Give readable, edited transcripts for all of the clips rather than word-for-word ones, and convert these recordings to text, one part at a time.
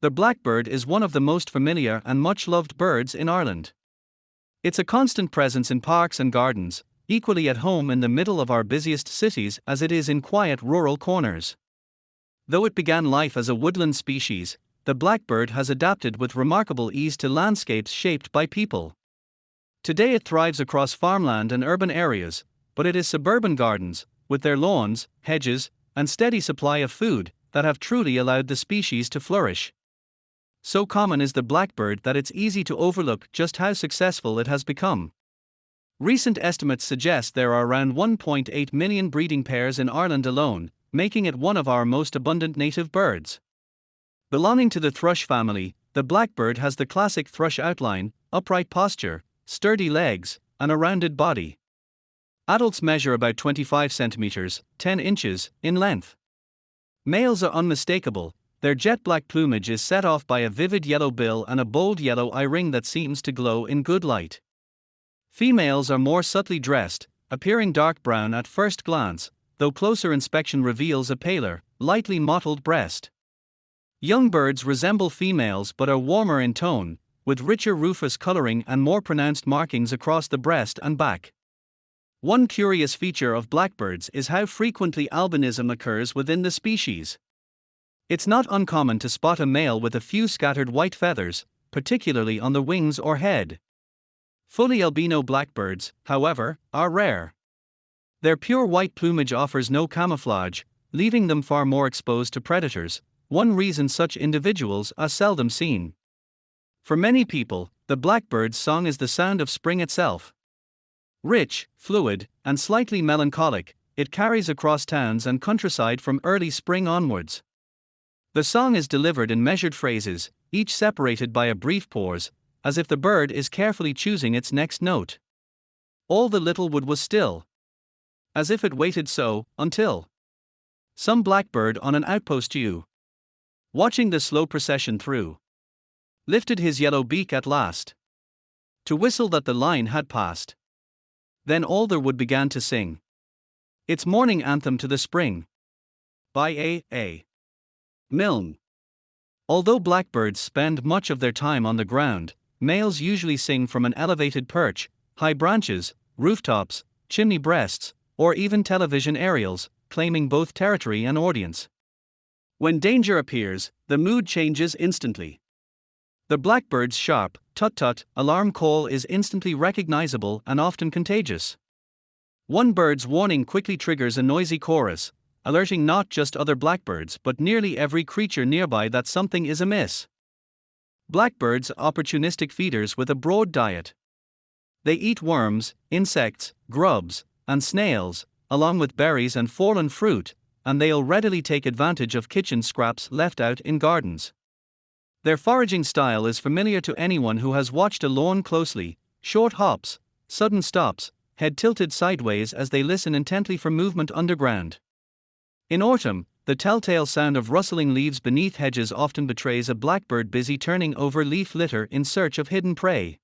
The blackbird is one of the most familiar and much-loved birds in Ireland. It's a constant presence in parks and gardens, equally at home in the middle of our busiest cities as it is in quiet rural corners. Though it began life as a woodland species, the blackbird has adapted with remarkable ease to landscapes shaped by people. Today it thrives across farmland and urban areas, but it is suburban gardens, with their lawns, hedges, and steady supply of food, that have truly allowed the species to flourish. So common is the blackbird that it's easy to overlook just how successful it has become. Recent estimates suggest there are around 1.8 million breeding pairs in Ireland alone, making it one of our most abundant native birds. Belonging to the thrush family, the blackbird has the classic thrush outline, upright posture, sturdy legs, and a rounded body. Adults measure about 25 centimeters, 10 inches, in length. Males are unmistakable. Their jet black plumage is set off by a vivid yellow bill and a bold yellow eye ring that seems to glow in good light. Females are more subtly dressed, appearing dark brown at first glance, though closer inspection reveals a paler, lightly mottled breast. Young birds resemble females but are warmer in tone, with richer rufous coloring and more pronounced markings across the breast and back. One curious feature of blackbirds is how frequently albinism occurs within the species. It's not uncommon to spot a male with a few scattered white feathers, particularly on the wings or head. Fully albino blackbirds, however, are rare. Their pure white plumage offers no camouflage, leaving them far more exposed to predators, one reason such individuals are seldom seen. For many people, the blackbird's song is the sound of spring itself. Rich, fluid, and slightly melancholic, it carries across towns and countryside from early spring onwards. The song is delivered in measured phrases, each separated by a brief pause, as if the bird is carefully choosing its next note. All the little wood was still. As if it waited so, until some blackbird on an outpost yew, watching the slow procession through, lifted his yellow beak at last, to whistle that the line had passed. Then all the wood began to sing its morning anthem to the spring. By A. Milne. Although blackbirds spend much of their time on the ground, males usually sing from an elevated perch, high branches, rooftops, chimney breasts, or even television aerials, claiming both territory and audience. When danger appears, the mood changes instantly. The blackbird's sharp, tut-tut, alarm call is instantly recognizable and often contagious. One bird's warning quickly triggers a noisy chorus, alerting not just other blackbirds but nearly every creature nearby that something is amiss. Blackbirds are opportunistic feeders with a broad diet. They eat worms, insects, grubs, and snails, along with berries and fallen fruit, and they'll readily take advantage of kitchen scraps left out in gardens. Their foraging style is familiar to anyone who has watched a lawn closely: short hops, sudden stops, head tilted sideways as they listen intently for movement underground. In autumn, the telltale sound of rustling leaves beneath hedges often betrays a blackbird busy turning over leaf litter in search of hidden prey.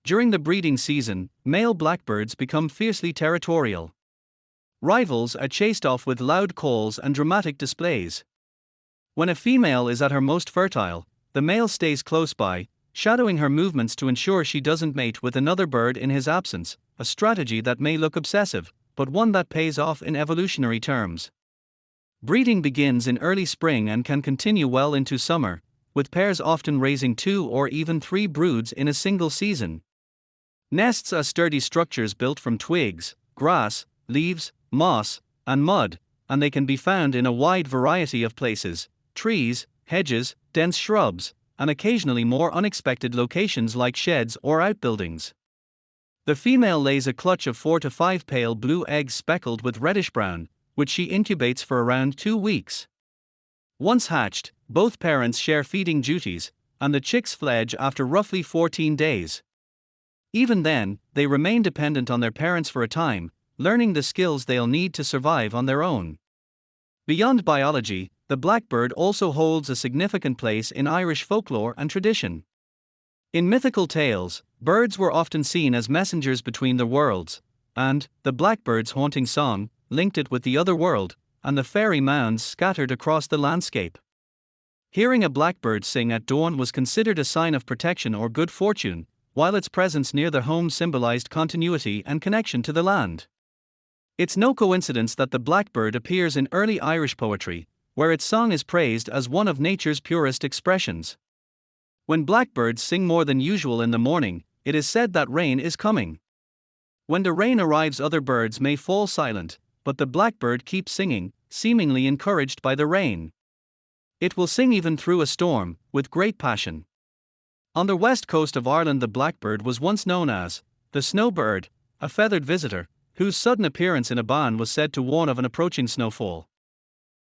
During the breeding season, male blackbirds become fiercely territorial. Rivals are chased off with loud calls and dramatic displays. When a female is at her most fertile, the male stays close by, shadowing her movements to ensure she doesn't mate with another bird in his absence, a strategy that may look obsessive, but one that pays off in evolutionary terms. Breeding begins in early spring and can continue well into summer, with pairs often raising 2 or even 3 broods in a single season. Nests are sturdy structures built from twigs, grass, leaves, moss, and mud, and they can be found in a wide variety of places: trees, hedges, dense shrubs, and occasionally more unexpected locations like sheds or outbuildings. The female lays a clutch of 4 to 5 pale blue eggs speckled with reddish-brown, which she incubates for around 2 weeks. Once hatched, both parents share feeding duties, and the chicks fledge after roughly 14 days. Even then, they remain dependent on their parents for a time, learning the skills they'll need to survive on their own. Beyond biology, the blackbird also holds a significant place in Irish folklore and tradition. In mythical tales, birds were often seen as messengers between the worlds, and the blackbird's haunting song linked it with the other world and the fairy mounds scattered across the landscape. Hearing a blackbird sing at dawn was considered a sign of protection or good fortune, while its presence near the home symbolized continuity and connection to the land. It's no coincidence that the blackbird appears in early Irish poetry, where its song is praised as one of nature's purest expressions. When blackbirds sing more than usual in the morning, it is said that rain is coming. When the rain arrives, other birds may fall silent, but the blackbird keeps singing, seemingly encouraged by the rain. It will sing even through a storm, with great passion. On the west coast of Ireland, the blackbird was once known as the Snowbird, a feathered visitor, whose sudden appearance in a ban was said to warn of an approaching snowfall.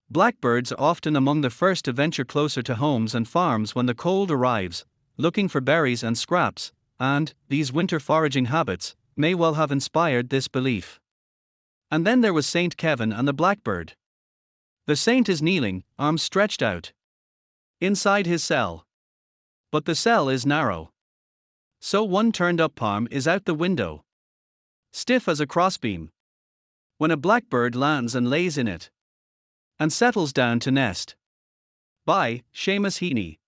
Blackbirds are often among the first to venture closer to homes and farms when the cold arrives, looking for berries and scraps, and these winter foraging habits may well have inspired this belief. And then there was Saint Kevin and the blackbird. The saint is kneeling, arms stretched out, inside his cell. But the cell is narrow. So one turned up palm is out the window, stiff as a crossbeam. When a blackbird lands and lays in it, and settles down to nest. By Seamus Heaney.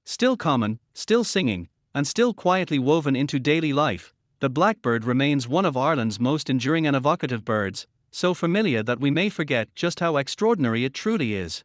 Still common, still singing, and still quietly woven into daily life, the blackbird remains one of Ireland's most enduring and evocative birds, so familiar that we may forget just how extraordinary it truly is.